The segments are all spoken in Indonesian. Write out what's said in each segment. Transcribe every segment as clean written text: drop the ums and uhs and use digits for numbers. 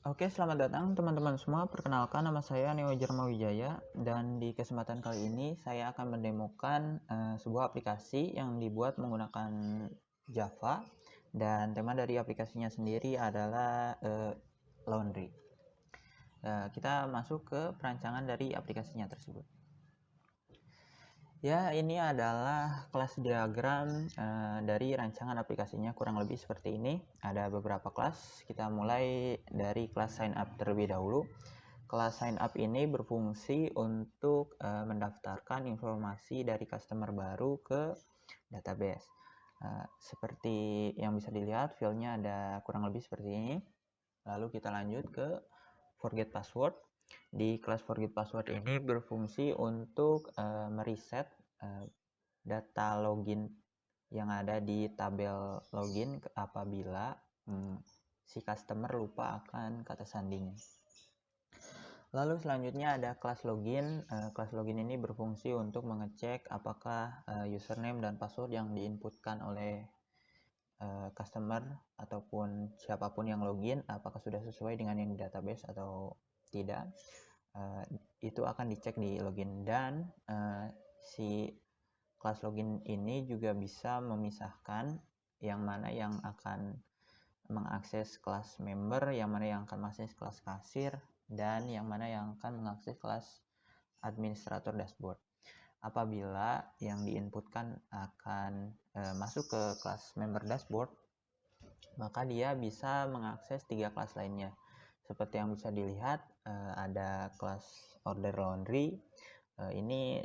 Oke, selamat datang teman-teman semua. Perkenalkan, nama saya Neo Wijaya, dan di kesempatan kali ini saya akan mendemokan sebuah aplikasi yang dibuat menggunakan Java, dan tema dari aplikasinya sendiri adalah laundry. Kita masuk ke perancangan dari aplikasinya tersebut. Ya, ini adalah kelas diagram dari rancangan aplikasinya, kurang lebih seperti ini. Ada beberapa kelas. Kita mulai dari kelas sign up terlebih dahulu. Kelas sign up ini berfungsi untuk mendaftarkan informasi dari customer baru ke database. Seperti yang bisa dilihat, filenya ada kurang lebih seperti ini. Lalu kita lanjut ke forget password. Di kelas forget password ini berfungsi untuk mereset data login yang ada di tabel login apabila si customer lupa akan kata sanding. Lalu selanjutnya ada kelas login. Kelas login ini berfungsi untuk mengecek apakah username dan password yang diinputkan oleh customer ataupun siapapun yang login apakah sudah sesuai dengan yang di database atau tidak. Itu akan dicek di login, dan si kelas login ini juga bisa memisahkan yang mana yang akan mengakses kelas member, yang mana yang akan mengakses kelas kasir, dan yang mana yang akan mengakses kelas administrator dashboard. Apabila yang diinputkan akan masuk ke kelas member dashboard, maka dia bisa mengakses 3 kelas lainnya. Seperti yang bisa dilihat, ada kelas order laundry. Ini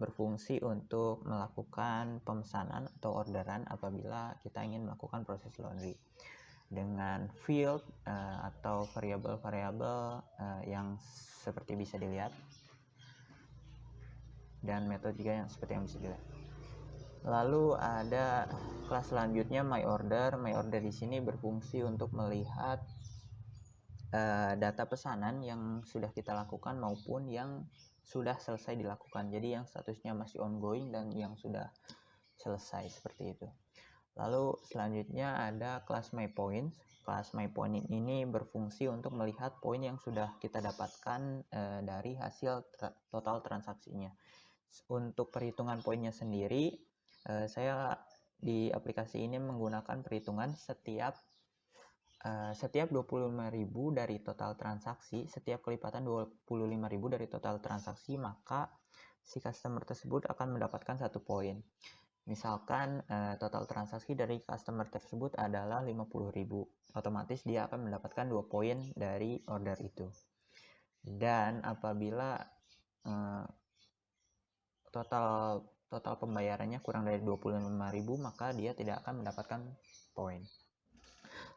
berfungsi untuk melakukan pemesanan atau orderan apabila kita ingin melakukan proses laundry dengan field atau variabel-variabel yang seperti bisa dilihat, dan metode juga yang seperti yang bisa dilihat. Lalu ada kelas selanjutnya my order. My order di sini berfungsi untuk melihat data pesanan yang sudah kita lakukan maupun yang sudah selesai dilakukan. Jadi yang statusnya masih ongoing dan yang sudah selesai, seperti itu. Lalu selanjutnya ada kelas my points. Kelas my point ini berfungsi untuk melihat poin yang sudah kita dapatkan dari hasil total transaksinya. Untuk perhitungan poinnya sendiri, saya di aplikasi ini menggunakan perhitungan setiap 25.000 dari total transaksi, setiap kelipatan 25.000 dari total transaksi, maka si customer tersebut akan mendapatkan 1 poin. Misalkan total transaksi dari customer tersebut adalah 50.000, otomatis dia akan mendapatkan 2 poin dari order itu. Dan apabila total pembayarannya kurang dari 25.000, maka dia tidak akan mendapatkan poin.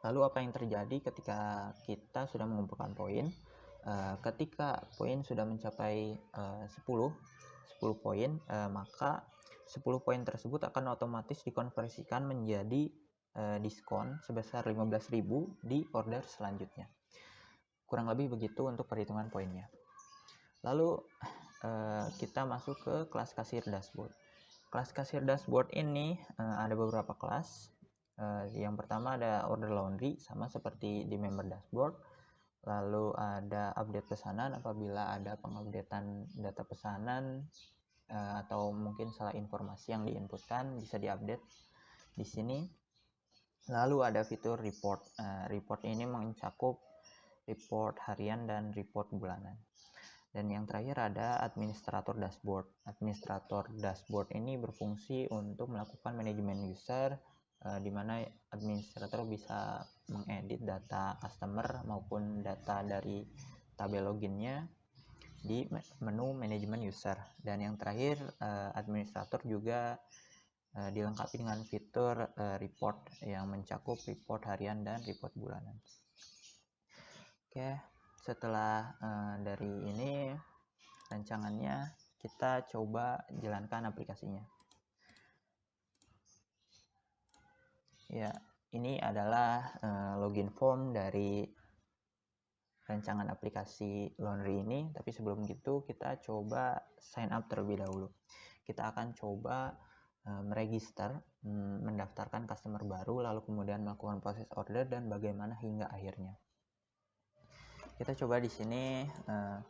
Lalu apa yang terjadi ketika kita sudah mengumpulkan poin? Ketika poin sudah mencapai 10 poin, maka 10 poin tersebut akan otomatis dikonversikan menjadi diskon sebesar 15.000 di order selanjutnya. Kurang lebih begitu untuk perhitungan poinnya. Lalu kita masuk ke kelas kasir dashboard. Kelas kasir dashboard ini ada beberapa kelas. Yang pertama ada order laundry, sama seperti di member dashboard. Lalu ada update pesanan, apabila ada pengupdatean data pesanan atau mungkin salah informasi yang diinputkan bisa diupdate di sini. Lalu ada fitur report. Report ini mencakup report harian dan report bulanan. Dan yang terakhir ada administrator dashboard. Administrator dashboard ini berfungsi untuk melakukan manajemen user, di mana administrator bisa mengedit data customer maupun data dari tabel loginnya di menu manajemen user. Dan yang terakhir, administrator juga dilengkapi dengan fitur report yang mencakup report harian dan report bulanan. Oke, setelah dari ini rancangannya, kita coba jalankan aplikasinya. Ya, ini adalah login form dari rancangan aplikasi laundry ini. Tapi sebelum itu kita coba sign up terlebih dahulu. Kita akan coba meregister, mendaftarkan customer baru, lalu kemudian melakukan proses order dan bagaimana hingga akhirnya. Kita coba di sini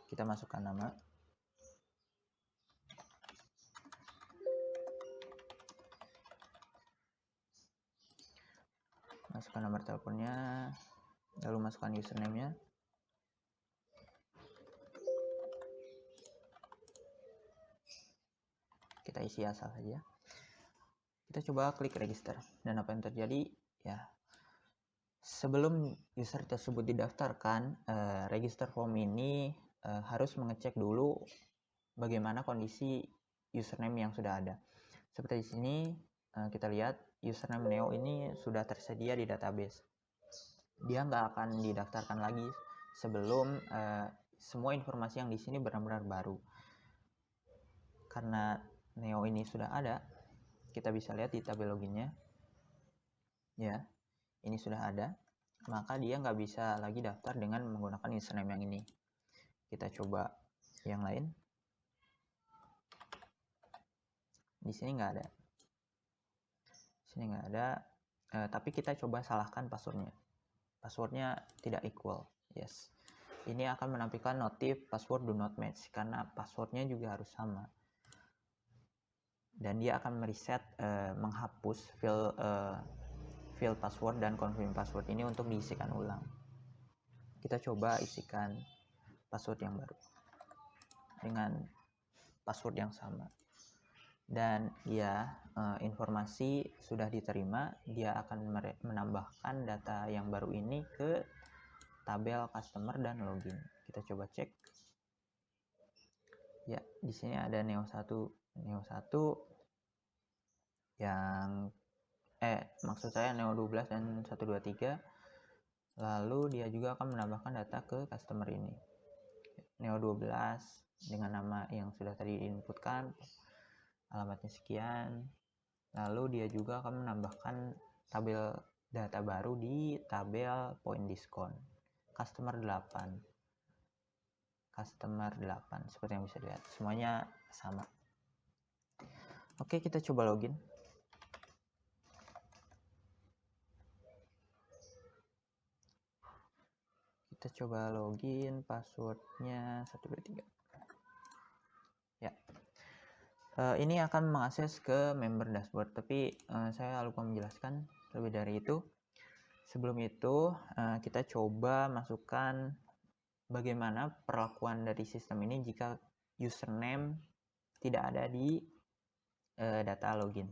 kita masukkan nama. Masukkan nomor teleponnya, lalu masukkan username-nya. Kita isi asal saja. Kita coba klik register, dan apa yang terjadi ya, sebelum user tersebut didaftarkan, register form ini harus mengecek dulu bagaimana kondisi username yang sudah ada. Seperti di sini kita lihat username Neo ini sudah tersedia di database. Dia nggak akan didaftarkan lagi sebelum semua informasi yang di sini benar-benar baru. Karena Neo ini sudah ada, kita bisa lihat di tabel loginnya. Ya, ini sudah ada, maka dia nggak bisa lagi daftar dengan menggunakan username yang ini. Kita coba yang lain. Di sini nggak ada. Di sini nggak ada. Tapi kita coba salahkan passwordnya. Passwordnya tidak equal. Yes. Ini akan menampilkan notif password do not match karena passwordnya juga harus sama. Dan dia akan mereset, menghapus field password dan confirm password ini untuk diisikan ulang. Kita coba isikan password yang baru dengan password yang sama. Dan ya, informasi sudah diterima. Dia akan menambahkan data yang baru ini ke tabel customer dan login. Kita coba cek. Ya, di sini ada Neo 1 yang maksud saya Neo 12 dan 123. Lalu dia juga akan menambahkan data ke customer ini. Neo 12 dengan nama yang sudah tadi diinputkan, alamatnya sekian. Lalu dia juga akan menambahkan tabel data baru di tabel point diskon. Customer 8 seperti yang bisa dilihat, semuanya sama. Oke, kita coba login. Kita coba login, passwordnya 123. Ya, ini akan mengakses ke member dashboard, tapi saya lupa menjelaskan lebih dari itu. Sebelum itu kita coba masukkan bagaimana perlakuan dari sistem ini jika username tidak ada di data login.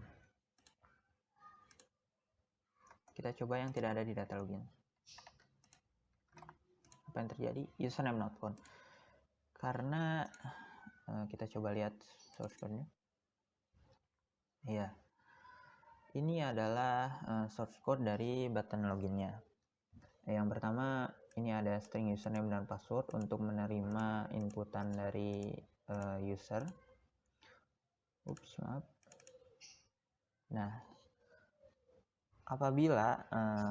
Kita coba yang tidak ada di data login. Apa yang terjadi? Username not found. Karena kita coba lihat source code-nya. Iya. Ini adalah source code dari button loginnya. Yang pertama, ini ada string username dan password untuk menerima inputan dari user. Maaf. Nah, apabila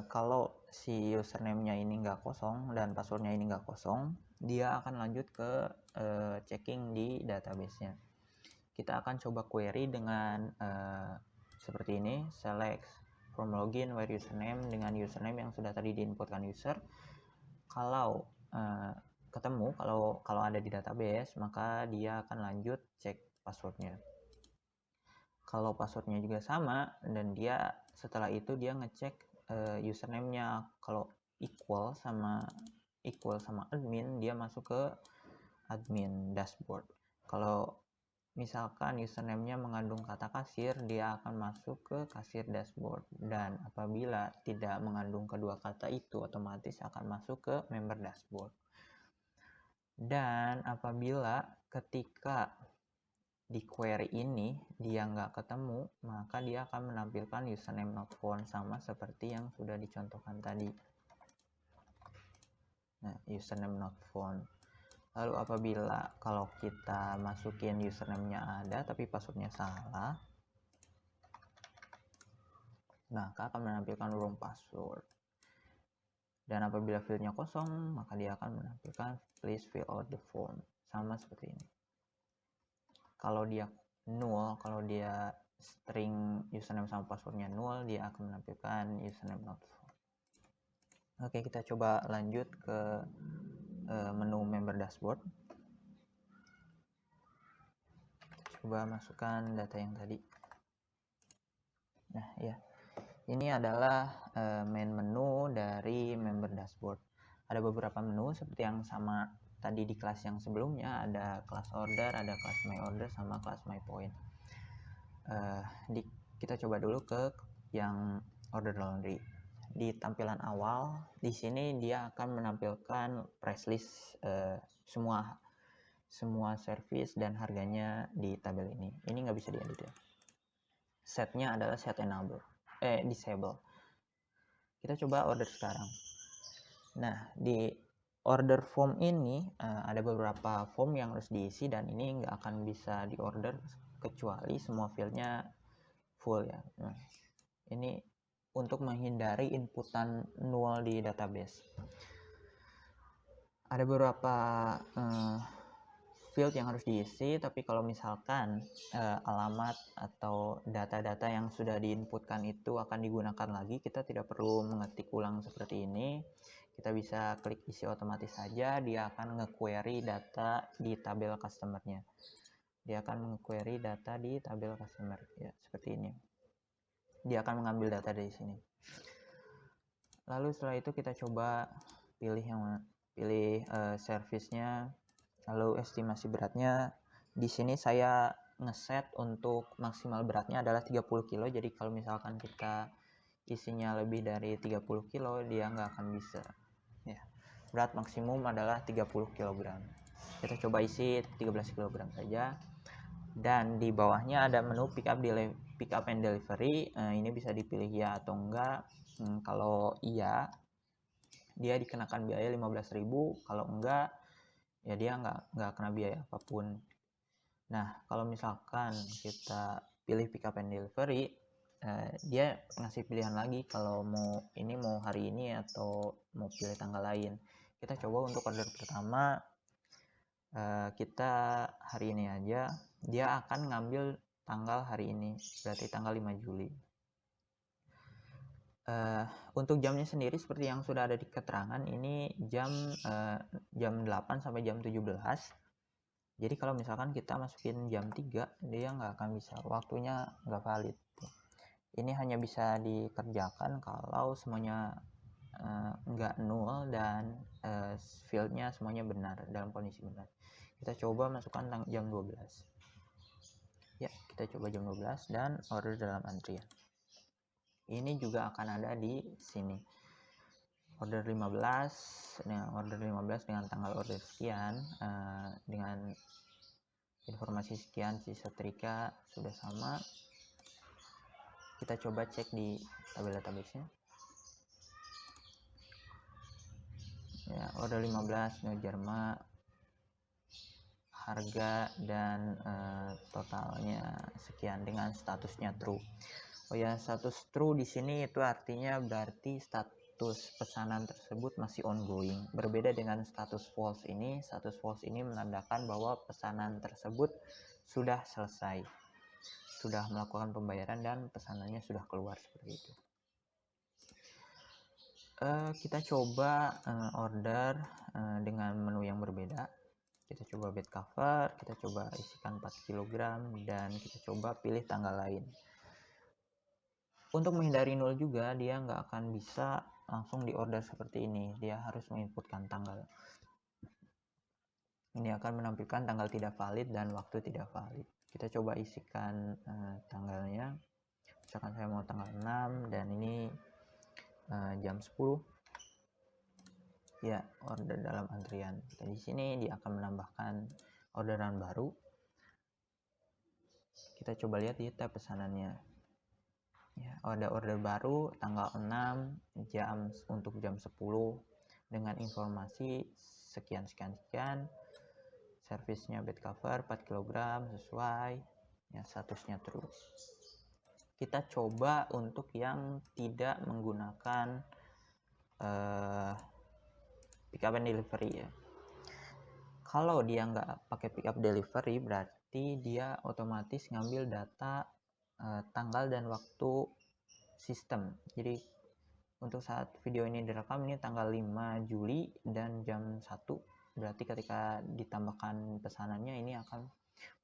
kalau si username-nya ini nggak kosong dan passwordnya ini nggak kosong, dia akan lanjut ke checking di database-nya. Kita akan coba query dengan seperti ini, select from login where username dengan username yang sudah tadi diinputkan user. Kalau ketemu, kalau ada di database, maka dia akan lanjut cek passwordnya. Kalau passwordnya juga sama dan dia setelah itu dia ngecek username-nya, kalau equal sama admin, dia masuk ke admin dashboard. Kalau misalkan username-nya mengandung kata kasir, dia akan masuk ke kasir dashboard. Dan apabila tidak mengandung kedua kata itu, otomatis akan masuk ke member dashboard. Dan apabila ketika di query ini dia nggak ketemu, maka dia akan menampilkan username not found, sama seperti yang sudah dicontohkan tadi. Nah, username not found. Lalu apabila kalau kita masukin username-nya ada tapi passwordnya salah, maka akan menampilkan wrong password. Dan apabila fieldnya kosong, maka dia akan menampilkan please fill out the form, sama seperti ini. Kalau dia null, kalau dia string username sama passwordnya null, dia akan menampilkan username not found. Oke, kita coba lanjut ke menu member dashboard. Coba masukkan data yang tadi. Nah ya, ini adalah main menu dari member dashboard. Ada beberapa menu seperti yang sama tadi di kelas yang sebelumnya, ada kelas order, ada kelas my order, sama kelas my point. Kita coba dulu ke yang order laundry. Di tampilan awal di sini dia akan menampilkan price list semua service dan harganya di tabel ini. Ini nggak bisa diedit ya. Setnya adalah set disable. Kita coba order sekarang. Nah, di order form ini ada beberapa form yang harus diisi, dan ini nggak akan bisa diorder kecuali semua fieldnya full ya. Nah, ini untuk menghindari inputan null di database. Ada beberapa field yang harus diisi, tapi kalau misalkan alamat atau data-data yang sudah diinputkan itu akan digunakan lagi, kita tidak perlu mengetik ulang seperti ini. Kita bisa klik isi otomatis saja, dia akan nge-query data di tabel customer-nya. Dia akan nge-query data di tabel customer ya, seperti ini. Dia akan mengambil data dari sini. Lalu setelah itu kita coba pilih service-nya. Lalu estimasi beratnya, di sini saya ngeset untuk maksimal beratnya adalah 30 kilo. Jadi kalau misalkan kita isinya lebih dari 30 kilo, dia nggak akan bisa ya. Berat maksimum adalah 30 kg. Kita coba isi 13 kg saja. Dan di bawahnya ada menu pick up and delivery. Ini bisa dipilih ya atau enggak. Kalau iya, dia dikenakan biaya 15.000. Kalau enggak, ya dia nggak kena biaya apapun. Nah, kalau misalkan kita pilih pick up and delivery, dia ngasih pilihan lagi kalau mau hari ini atau mau pilih tanggal lain. Kita coba untuk order pertama, kita hari ini aja. Dia akan ngambil tanggal hari ini, berarti tanggal 5 Juli. Untuk jamnya sendiri seperti yang sudah ada di keterangan, ini jam 8 sampai jam 17. Jadi kalau misalkan kita masukin jam 3, dia nggak akan bisa, waktunya nggak valid. Ini hanya bisa dikerjakan kalau semuanya nggak null dan fieldnya semuanya benar, dalam kondisi benar. Kita coba masukkan jam 12. Ya, kita coba jam 12 dan order dalam antrian. Ini juga akan ada di sini. Order 15, dengan tanggal order sekian, dengan informasi sekian, si setrika sudah sama. Kita coba cek di tabel database-nya. Ya, order 15 New Jerma, harga dan totalnya sekian dengan statusnya true. Oh ya, status true di sini itu artinya berarti status pesanan tersebut masih ongoing. Berbeda dengan status false ini. Status false ini menandakan bahwa pesanan tersebut sudah selesai, sudah melakukan pembayaran dan pesanannya sudah keluar, seperti itu. Kita coba order dengan menu yang berbeda. Kita coba bed cover, kita coba isikan 4 kg, dan kita coba pilih tanggal lain. Untuk menghindari nol juga, dia nggak akan bisa langsung di order seperti ini. Dia harus menginputkan tanggal. Ini akan menampilkan tanggal tidak valid dan waktu tidak valid. Kita coba isikan tanggalnya. Misalkan saya mau tanggal 6 dan ini jam 10. Ya, order dalam antrian. Di sini dia akan menambahkan orderan baru. Kita coba lihat di tab pesanannya. Ya, ada order baru tanggal 6 untuk jam 10 dengan informasi sekian. Servisnya bed cover 4 kg sesuai, ya, statusnya terus. Kita coba untuk yang tidak menggunakan pick up and delivery ya. Kalau dia nggak pakai pick up delivery, berarti dia otomatis ngambil data tanggal dan waktu sistem. Jadi untuk saat video ini direkam, ini tanggal 5 Juli dan jam 1. berarti ketika ditambahkan pesanannya ini akan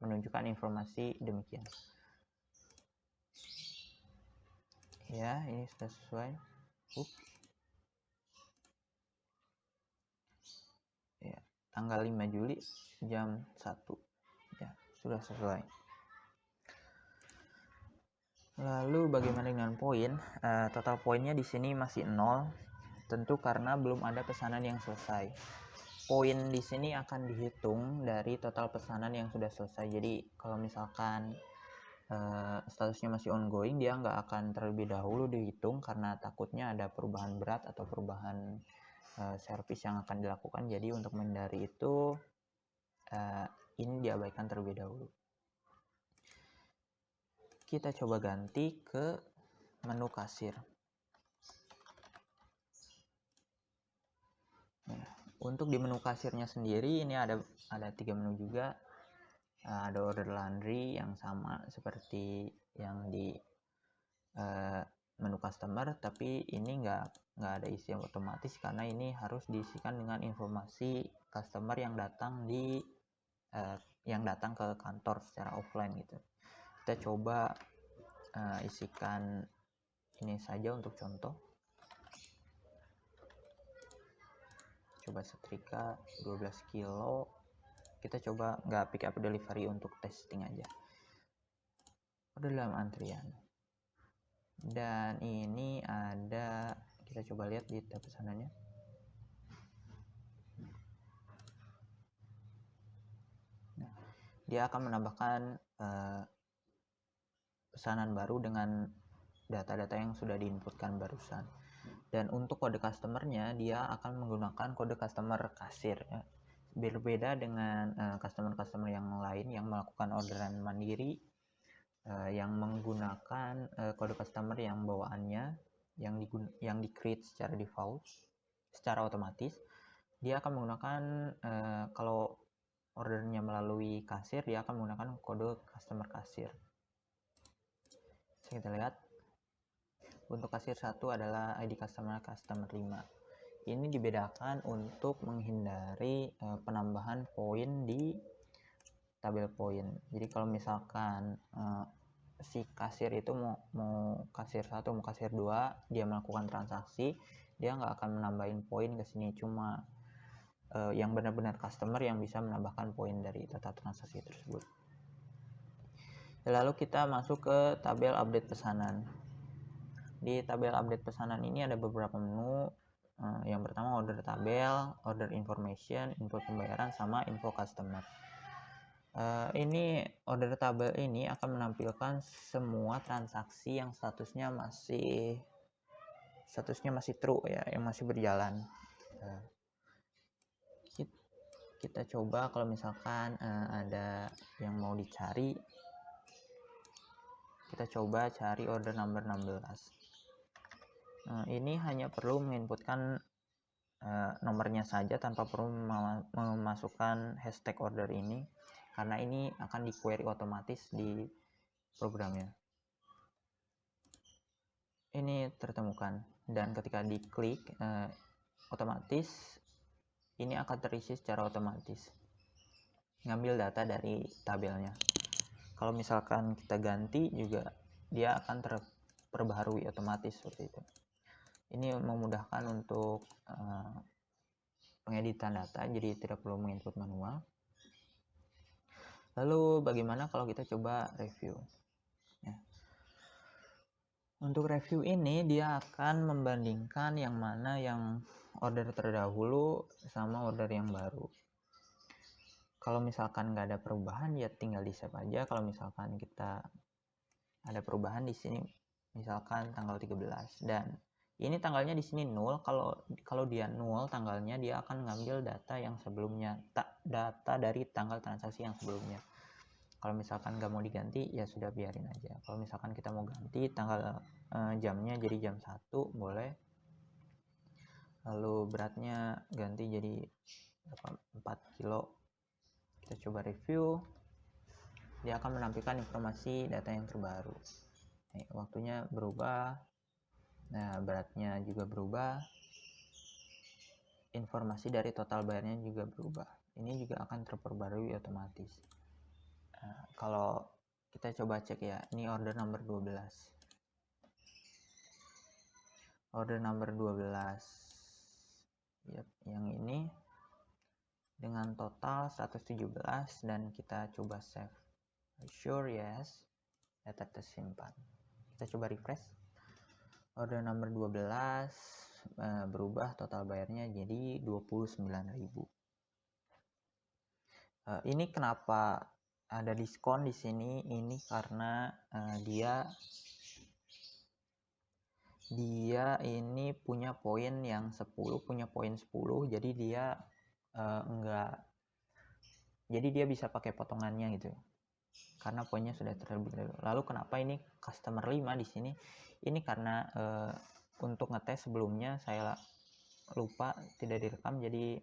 menunjukkan informasi demikian. Ya, ini sudah sesuai. Ya, tanggal 5 Juli jam 1. Ya, sudah sesuai. Lalu bagaimana dengan poin? Total poinnya di sini masih 0, tentu karena belum ada pesanan yang selesai. Poin di sini akan dihitung dari total pesanan yang sudah selesai. Jadi kalau misalkan statusnya masih ongoing, dia nggak akan terlebih dahulu dihitung karena takutnya ada perubahan berat atau perubahan servis yang akan dilakukan. Jadi untuk menghindari itu ini diabaikan terlebih dahulu. Kita coba ganti ke menu kasir. Nah, untuk di menu kasirnya sendiri ini ada 3 menu juga. Ada order laundry yang sama seperti yang di menu customer, tapi ini nggak ada isi yang otomatis karena ini harus diisikan dengan informasi customer yang datang ke kantor secara offline gitu. Kita coba isikan ini saja untuk contoh. Coba setrika 12 kilo. Kita coba nggak pick up delivery untuk testing aja. Order dalam antrian. Dan ini ada, kita coba lihat di tab pesanannya. Nah, dia akan menambahkan pesanan baru dengan data-data yang sudah diinputkan barusan. Dan untuk kode customernya, dia akan menggunakan kode customer kasir. Ya. Berbeda dengan customer-customer yang lain yang melakukan orderan mandiri, yang menggunakan kode customer yang bawaannya yang di-create secara default, secara otomatis. Dia akan menggunakan kalau ordernya melalui kasir, dia akan menggunakan kode customer kasir. Kita lihat untuk kasir 1 adalah ID customer 5. Ini dibedakan untuk menghindari penambahan poin di tabel poin. Jadi kalau misalkan si kasir itu mau kasir 1 mau kasir 2 dia melakukan transaksi, dia nggak akan menambahin poin ke sini, cuma yang benar-benar customer yang bisa menambahkan poin dari data transaksi tersebut. Lalu kita masuk ke tabel update pesanan. Di tabel update pesanan ini ada beberapa menu. Yang pertama order tabel, order information, info pembayaran, sama info customer. Ini order tabel ini akan menampilkan semua transaksi yang statusnya masih true ya, yang masih berjalan. Kita coba kalau misalkan ada yang mau dicari, kita coba cari order number 16. Ini hanya perlu menginputkan nomornya saja tanpa perlu memasukkan hashtag order ini, karena ini akan di query otomatis di programnya. Ini tertemukan, dan ketika diklik otomatis ini akan terisi secara otomatis, ngambil data dari tabelnya. Kalau misalkan kita ganti juga dia akan terperbaharui otomatis seperti itu. Ini memudahkan untuk pengeditan data, jadi tidak perlu menginput manual. Lalu bagaimana kalau kita coba review? Ya. Untuk review ini dia akan membandingkan yang mana yang order terdahulu sama order yang baru. Kalau misalkan nggak ada perubahan ya tinggal di save aja. Kalau misalkan kita ada perubahan di sini, misalkan tanggal 13 dan ini tanggalnya di sini 0, kalau dia 0 tanggalnya, dia akan ngambil data yang sebelumnya, data dari tanggal transaksi yang sebelumnya. Kalau misalkan nggak mau diganti ya sudah biarin aja. Kalau misalkan kita mau ganti tanggal jamnya jadi jam 1 boleh. Lalu beratnya ganti jadi 4 kilo. Kita coba review. Dia akan menampilkan informasi data yang terbaru. Waktunya berubah. Nah, beratnya juga berubah. informasi dari total bayarnya juga berubah. Ini juga akan terperbarui otomatis. Kalau kita coba cek ya, ini order number 12. Order number 12. Yap, yang ini dengan total 117 dan kita coba save. Sure, yes. Data tersimpan. Kita coba refresh. Order number 12 berubah total bayarnya jadi 29.000. Ini kenapa ada diskon di sini? Ini karena dia ini punya poin yang 10, punya poin 10, jadi dia jadi dia bisa pakai potongannya gitu. Karena poinnya sudah terlebih dahulu. Lalu kenapa ini customer 5 di sini? Ini karena untuk ngetes sebelumnya saya lupa tidak direkam, jadi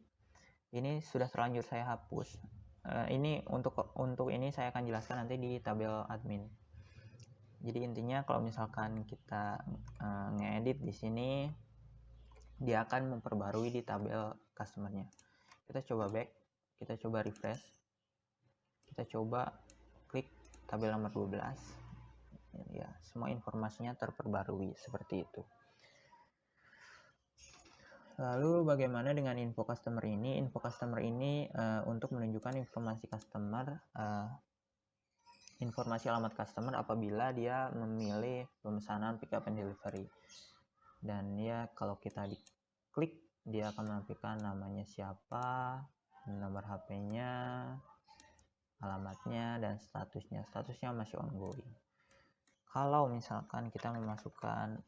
ini sudah terlanjur saya hapus. Ini untuk ini saya akan jelaskan nanti di tabel admin. Jadi intinya kalau misalkan kita ngedit di sini, dia akan memperbarui di tabel customernya. Kita coba back, kita coba refresh, kita coba klik tabel nomor 12. Ya, semua informasinya terperbarui seperti itu. Lalu bagaimana dengan info customer ini? Info customer ini untuk menunjukkan informasi customer, informasi alamat customer apabila dia memilih pemesanan pick up and delivery. Dan ya kalau kita diklik, dia akan menampilkan namanya siapa, nomor HP-nya, alamatnya, dan statusnya. Statusnya masih ongoing. Kalau misalkan kita memasukkan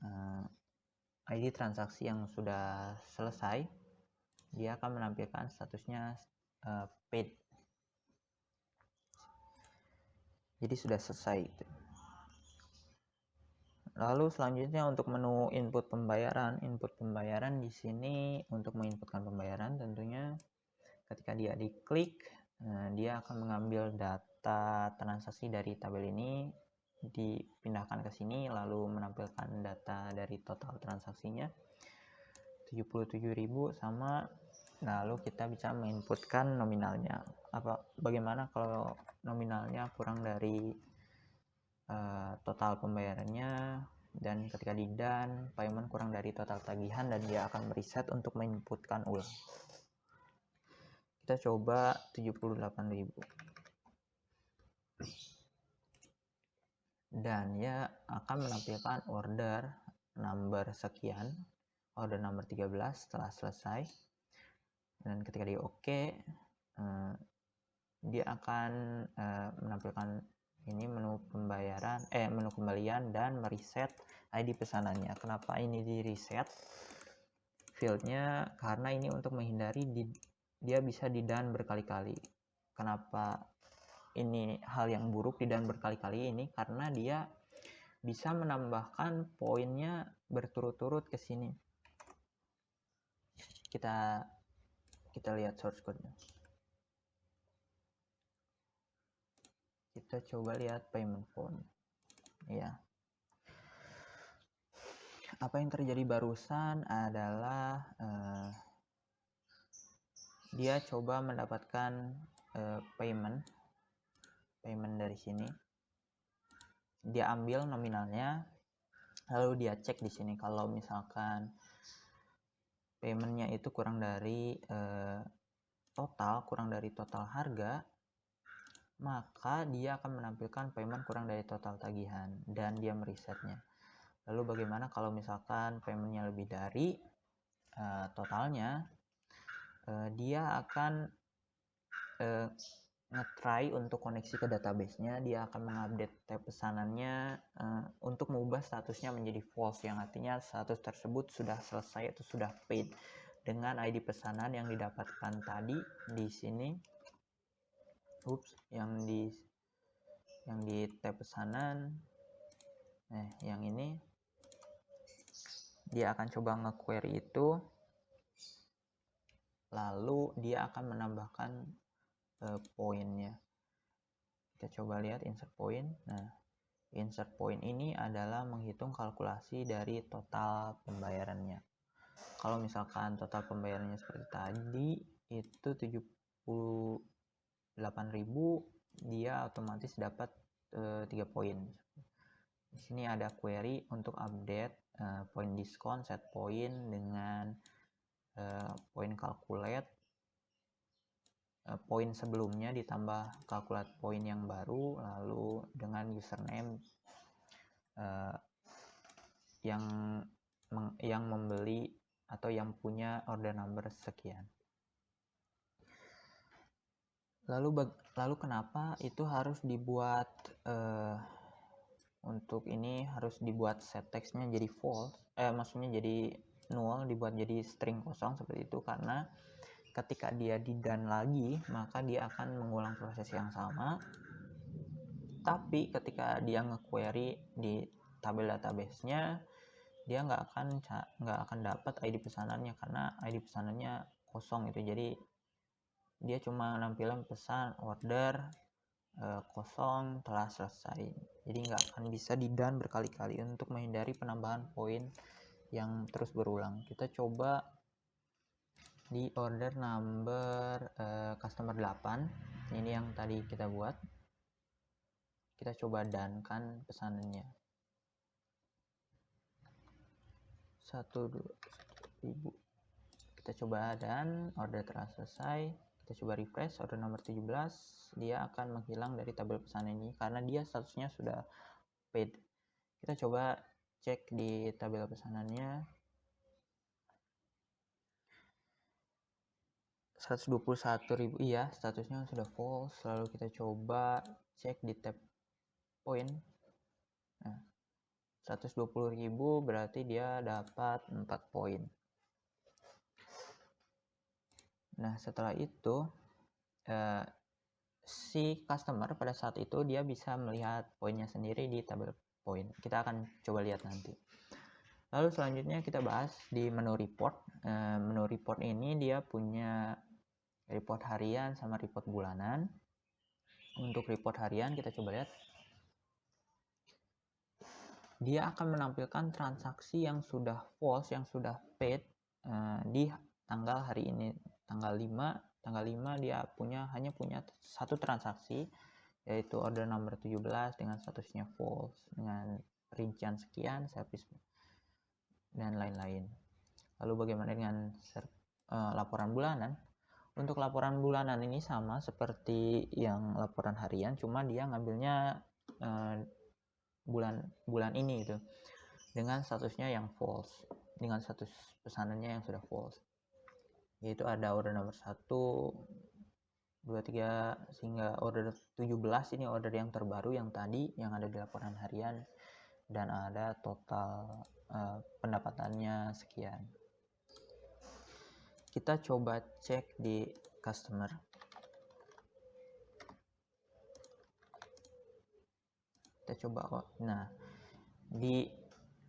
ID transaksi yang sudah selesai, dia akan menampilkan statusnya paid. Jadi sudah selesai gitu. Lalu selanjutnya untuk menu input pembayaran. Input pembayaran di sini untuk menginputkan pembayaran tentunya ketika dia diklik, dia akan mengambil data transaksi dari tabel ini, dipindahkan ke sini lalu menampilkan data dari total transaksinya 77.000 sama. Lalu kita bisa menginputkan nominalnya. Bagaimana kalau nominalnya kurang dari total pembayarannya, dan ketika di done payment kurang dari total tagihan, dan dia akan mereset untuk menginputkan ulang. Kita coba 78.000 dan ya akan menampilkan order number sekian, order number 13 setelah selesai. Dan ketika dia oke, dia akan menampilkan ini menu pembayaran, menu kembalian dan mereset ID pesanannya. Kenapa ini di reset fieldnya? Karena ini untuk menghindari dia bisa di done berkali-kali. Kenapa ini hal yang buruk di done berkali-kali ini? Karena dia bisa menambahkan poinnya berturut-turut ke sini. Kita lihat source code-nya. Kita coba lihat payment phone. Ya. Apa yang terjadi barusan adalah dia coba mendapatkan payment dari sini. Dia ambil nominalnya, lalu dia cek di sini kalau misalkan paymentnya itu kurang dari total harga, maka dia akan menampilkan payment kurang dari total tagihan dan dia meresetnya. Lalu bagaimana kalau misalkan paymentnya lebih dari totalnya? Dia akan nge-try untuk koneksi ke database-nya. Dia akan mengupdate tab pesanannya untuk mengubah statusnya menjadi false, yang artinya status tersebut sudah selesai atau sudah paid dengan ID pesanan yang didapatkan tadi di sini. Yang di tab pesanan, yang ini dia akan coba nge-query itu, lalu dia akan menambahkan poinnya. Kita coba lihat insert point. Nah, insert point ini adalah menghitung kalkulasi dari total pembayarannya. Kalau misalkan total pembayarannya seperti tadi itu 78.000, dia otomatis dapat 3 poin. Di sini ada query untuk update poin diskon, set poin dengan poin calculate, poin sebelumnya ditambah calculate poin yang baru, lalu dengan username yang membeli atau yang punya order number sekian. Lalu kenapa itu harus dibuat untuk ini harus dibuat set text-nya jadi false, maksudnya jadi null, dibuat jadi string kosong seperti itu, karena ketika dia di done lagi maka dia akan mengulang proses yang sama, tapi ketika dia nge-query di tabel database-nya dia nggak akan dapat ID pesanannya karena ID pesanannya kosong itu. Jadi dia cuma nampilin pesan order kosong telah selesai, jadi nggak akan bisa di done berkali-kali untuk menghindari penambahan poin yang terus berulang. Kita coba di order number customer 8, ini yang tadi kita buat, kita coba done kan pesanannya 1.000. Kita coba dan order telah selesai. Kita coba refresh order nomor 17, dia akan menghilang dari tabel pesanan ini karena dia statusnya sudah paid. Kita coba cek di tabel pesanannya, 121.000, iya statusnya sudah false. Lalu kita coba cek di tab poin, nah 120.000 berarti dia dapat 4 poin. Nah setelah itu si customer pada saat itu dia bisa melihat poinnya sendiri di tabel poin. Kita akan coba lihat nanti. Lalu selanjutnya kita bahas di menu report. Menu report ini dia punya report harian sama report bulanan. Untuk report harian kita coba lihat, dia akan menampilkan transaksi yang sudah false, yang sudah paid di tanggal hari ini, tanggal 5 dia hanya punya satu transaksi, yaitu order number 17 dengan statusnya false dengan rincian sekian, service dan lain-lain. Lalu bagaimana dengan laporan bulanan? Untuk laporan bulanan ini sama seperti yang laporan harian, cuma dia ngambilnya bulan ini gitu, dengan statusnya yang false, dengan status pesanannya yang sudah false, yaitu ada order nomor 1, 2, 3 sehingga order 17 ini order yang terbaru yang tadi yang ada di laporan harian, dan ada total pendapatannya sekian. Kita coba cek di customer. Kita coba, nah di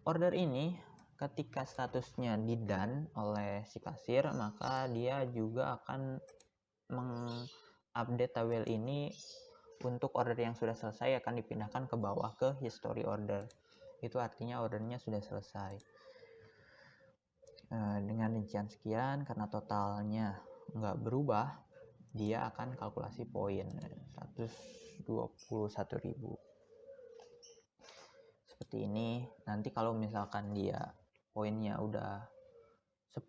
order ini ketika statusnya di done oleh si kasir, maka dia juga akan mengupdate tabel ini untuk order yang sudah selesai akan dipindahkan ke bawah ke history order. Itu artinya ordernya sudah selesai dengan rincian sekian. Karena totalnya nggak berubah, dia akan kalkulasi poin 121.000 seperti ini. Nanti kalau misalkan dia poinnya udah 10,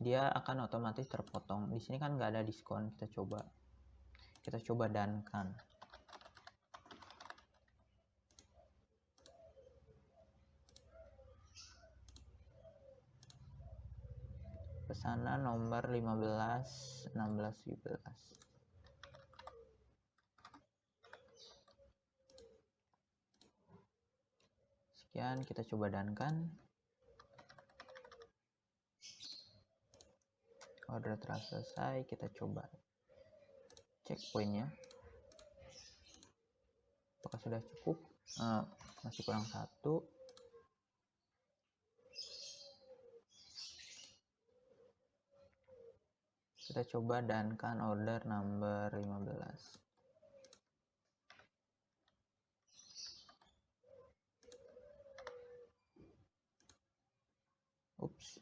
dia akan otomatis terpotong. Di sini kan nggak ada diskon. Kita coba dankan. Pesanan nomor 15, 16, 17. Sekian, kita coba dankan. Order telah selesai, kita coba cek poinnya apakah sudah cukup. Masih kurang 1. Kita coba dankan order number 15.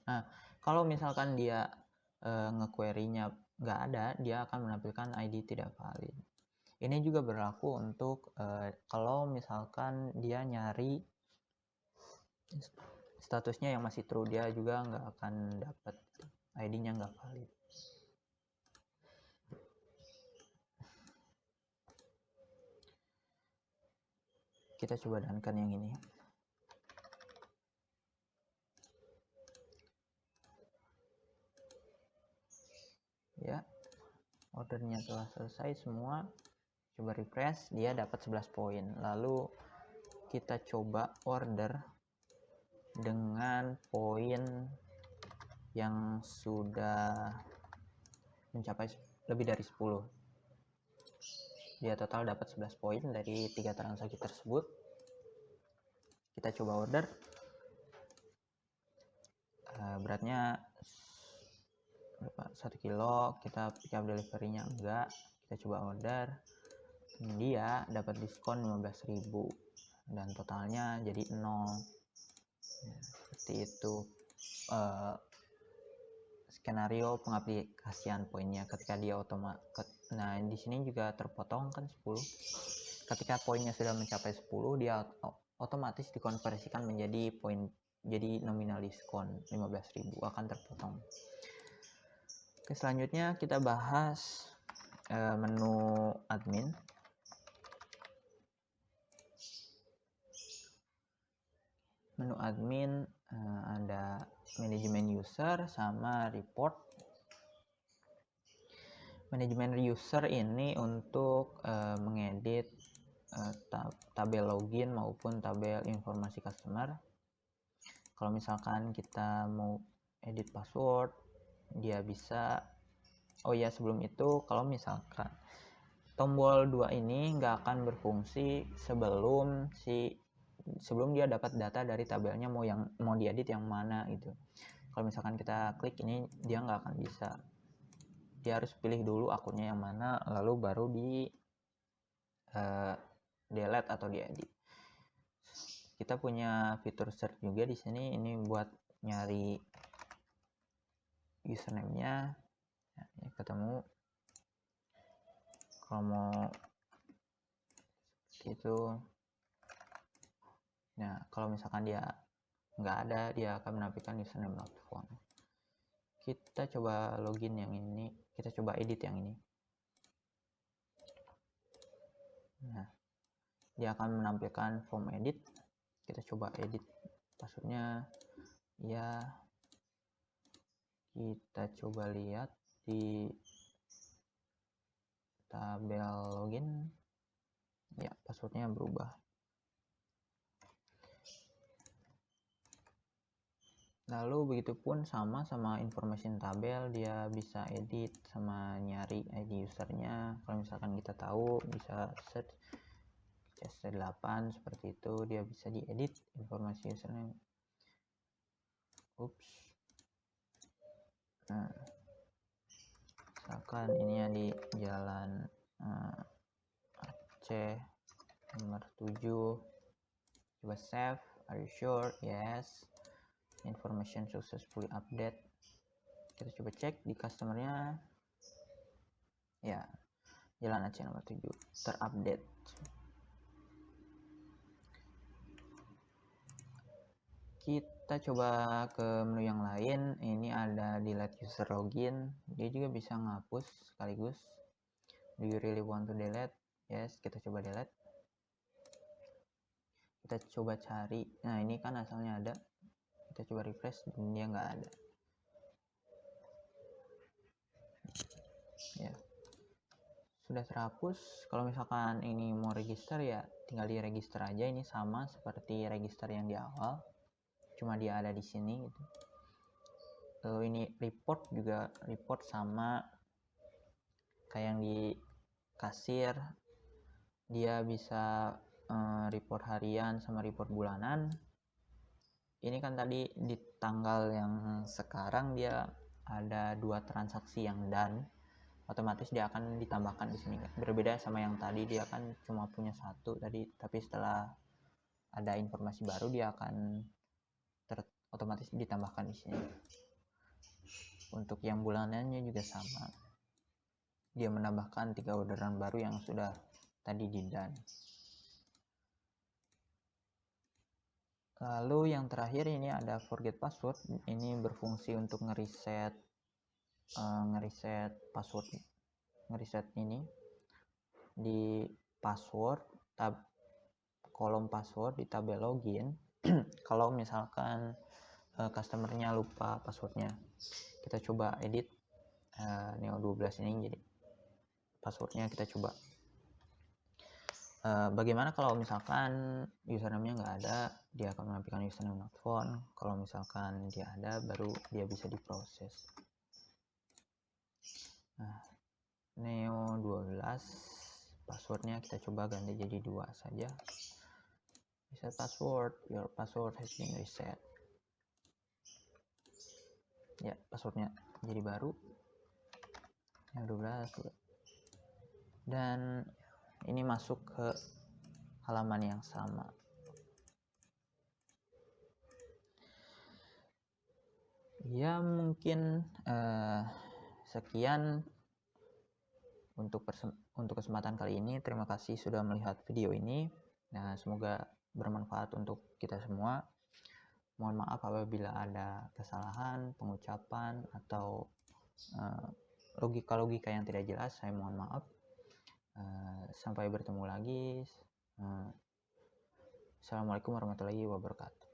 Nah Kalau misalkan dia nge-query-nya nggak ada, dia akan menampilkan ID tidak valid. Ini juga berlaku untuk kalau misalkan dia nyari statusnya yang masih true, dia juga nggak akan dapat ID-nya nggak valid. Kita coba dankan yang ini. Ya, ordernya telah selesai semua. Coba refresh, dia dapat 11 poin. Lalu kita coba order dengan poin yang sudah mencapai lebih dari 10. Dia total dapat 11 poin dari 3 transaksi tersebut. Kita coba order. Beratnya 1 kilo, kita pick up delivery-nya enggak. Kita coba order. Dia dapat diskon 15.000 dan totalnya jadi 0. Seperti itu skenario pengaplikasian poinnya ketika dia otomatis. Nah, di sini juga terpotong kan 10. Ketika poinnya sudah mencapai 10, dia otomatis dikonversikan menjadi poin, jadi nominal diskon 15.000 akan terpotong. Oke, selanjutnya kita bahas menu admin. Menu admin ada manajemen user sama report. Manajemen user ini untuk mengedit tabel login maupun tabel informasi customer. Kalau misalkan kita mau edit password, dia bisa. Oh ya, sebelum itu kalau misalkan tombol 2 ini nggak akan berfungsi sebelum dia dapat data dari tabelnya mau diedit yang mana gitu. Kalau misalkan kita klik ini, dia nggak akan bisa. Dia harus pilih dulu akunnya yang mana, lalu baru di delete atau diedit. Kita punya fitur search juga di sini, ini buat nyari username-nya. Nah, ini ketemu. Kalau mau seperti itu. Nah, kalau misalkan dia nggak ada, dia akan menampilkan username not found. Kita coba login yang ini, kita coba edit yang ini. Nah, dia akan menampilkan form edit. Kita coba edit passwordnya. Ya, kita coba lihat di tabel login. Ya, passwordnya berubah. Lalu begitupun sama information tabel, dia bisa edit sama nyari ID usernya. Kalau misalkan kita tahu, bisa search CS8 seperti itu, dia bisa diedit informasi usernya. Nah, misalkan ini ya di jalan Aceh nomor 7. Coba save. Are you sure? Yes. Information successfully update. Kita coba cek di customernya. Ya, jalan Aceh nomor 7 terupdate. Kita coba ke menu yang lain. Ini ada delete user login. Dia juga bisa ngapus sekaligus. Do you really want to delete? Yes, kita coba delete. Kita coba cari. Nah, ini kan asalnya ada. Kita coba refresh dan dia nggak ada. Ya, sudah terhapus. Kalau misalkan ini mau register, ya tinggal di register aja. Ini sama seperti register yang di awal, cuma dia ada di sini gitu. Lalu ini report juga, report sama kayak yang di kasir. Dia bisa report harian sama report bulanan. Ini kan tadi di tanggal yang sekarang dia ada 2 transaksi yang done, otomatis dia akan ditambahkan di sini. Berbeda sama yang tadi, dia kan cuma punya 1 tadi, tapi setelah ada informasi baru dia akan otomatis ditambahkan di sini. Untuk yang bulanannya juga sama, dia menambahkan 3 orderan baru yang sudah tadi di done. Lalu yang terakhir ini ada forget password. Ini berfungsi untuk ngeriset password, ngeriset ini di password, tab kolom password di tabel login. Kalau misalkan customernya lupa passwordnya, kita coba edit Neo 12 ini jadi passwordnya. Kita coba bagaimana kalau misalkan username-nya nggak ada, dia akan menampilkan username not found. Kalau misalkan dia ada, baru dia bisa diproses. Nah, Neo 12 passwordnya kita coba ganti jadi 2 saja. Reset password, your password has been reset. Ya, passwordnya jadi baru yang 12, dan ini masuk ke halaman yang sama. Ya, mungkin sekian untuk kesempatan kali ini. Terima kasih sudah melihat video ini. Nah, semoga bermanfaat untuk kita semua. Mohon maaf apabila ada kesalahan pengucapan atau logika-logika yang tidak jelas, saya mohon maaf. Sampai bertemu lagi. Assalamualaikum warahmatullahi wabarakatuh.